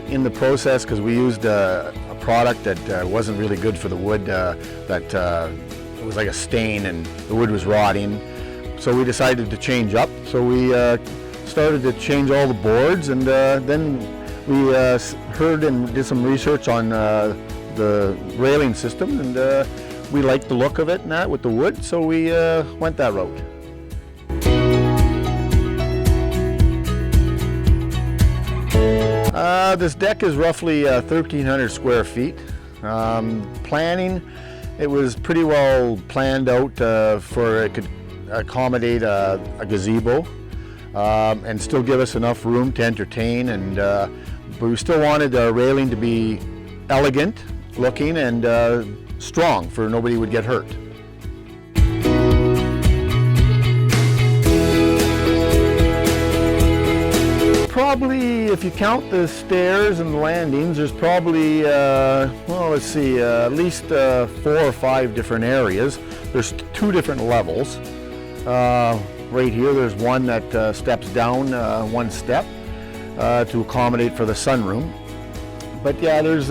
in the process, because we used a product that wasn't really good for the wood, that it was like a stain and the wood was rotting. So we decided to change up. So we started to change all the boards, and then we heard and did some research on the railing system, and we liked the look of it and that with the wood, so we went that route. This deck is roughly 1,300 square feet. Planning, it was pretty well planned out for it could accommodate a gazebo and still give us enough room to entertain, and but we still wanted our railing to be elegant looking and strong, for nobody would get hurt. Probably, if you count the stairs and the landings, there's probably, well, let's see, at least 4 or 5 different areas. There's 2 different levels. Right here, there's one that steps down 1 step to accommodate for the sunroom. But yeah, there's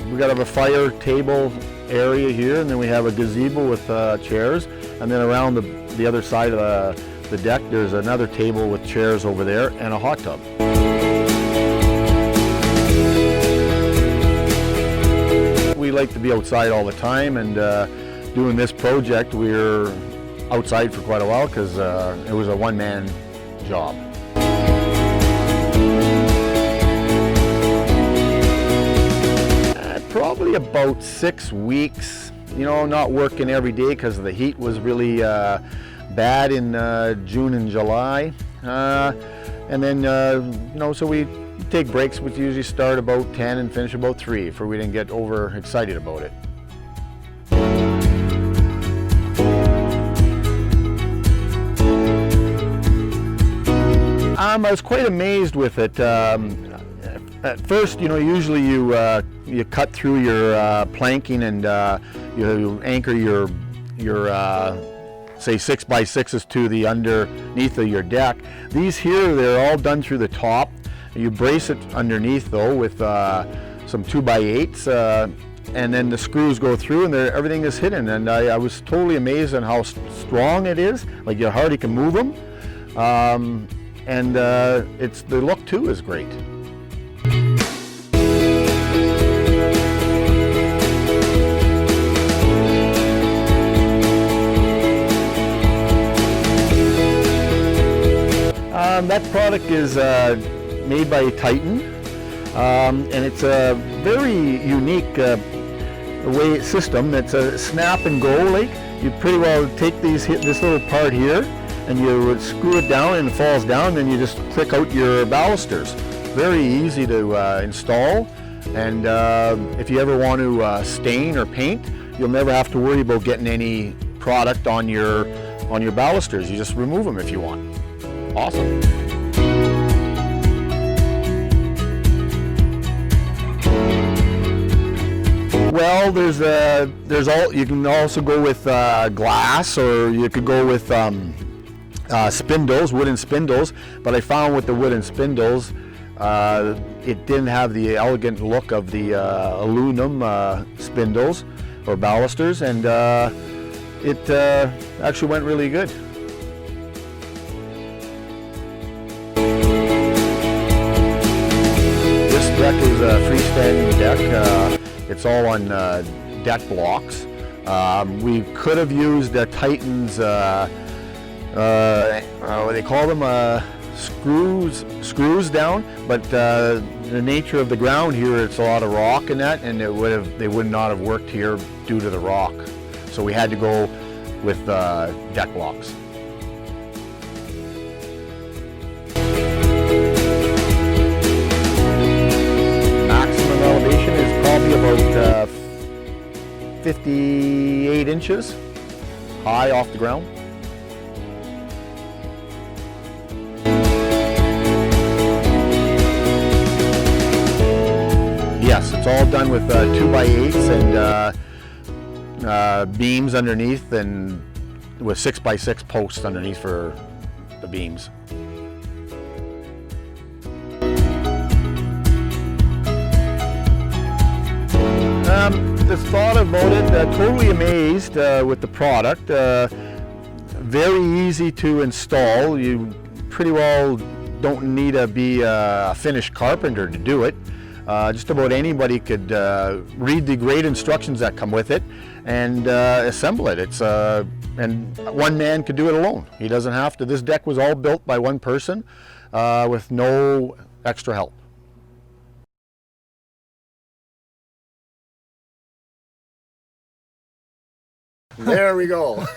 we got a fire table area here, and then we have a gazebo with chairs, and then around the other side of the deck, there's another table with chairs over there and a hot tub. We like to be outside all the time, and doing this project, we were outside for quite a while because it was a one-man job. Probably about 6 weeks, you know, not working every day because the heat was really bad in June and July. And then, you know, so we take breaks, which usually start about 10 and finish about 3, for we didn't get overexcited about it. I was quite amazed with it. At first, you know, usually you cut through your planking, and you anchor your say 6x6s to the underneath of your deck. These here, they're all done through the top. You brace it underneath though with some 2x8s, and then the screws go through, and everything is hidden. And I was totally amazed at how strong it is. Like, you hardly can move them, and the look too is great. That product is made by Titan, and it's a very unique system. It's a snap and go. Like, you pretty well take this little part here, and you would screw it down, and it falls down, and then you just click out your balusters. Very easy to install, and if you ever want to stain or paint, you'll never have to worry about getting any product on your balusters. You just remove them if you want. Awesome. Well, you can also go with glass, or you could go with spindles, wooden spindles. But I found with the wooden spindles, it didn't have the elegant look of the aluminum spindles or balusters, and it actually went really good. Deck is a freestanding deck. It's all on deck blocks. We could have used Titan's, what do they call them, screws down, but the nature of the ground here, it's a lot of rock in that, and they would not have worked here due to the rock. So we had to go with deck blocks. Elevation is probably about 58 inches high off the ground. Yes, it's all done with 2x8s and beams underneath, and with 6x6 posts underneath for the beams. Just thought about it, totally amazed with the product. Very easy to install. You pretty well don't need to be a finished carpenter to do it. Just about anybody could read the great instructions that come with it and assemble it. And one man could do it alone. He doesn't have to. This deck was all built by one person with no extra help. There we go.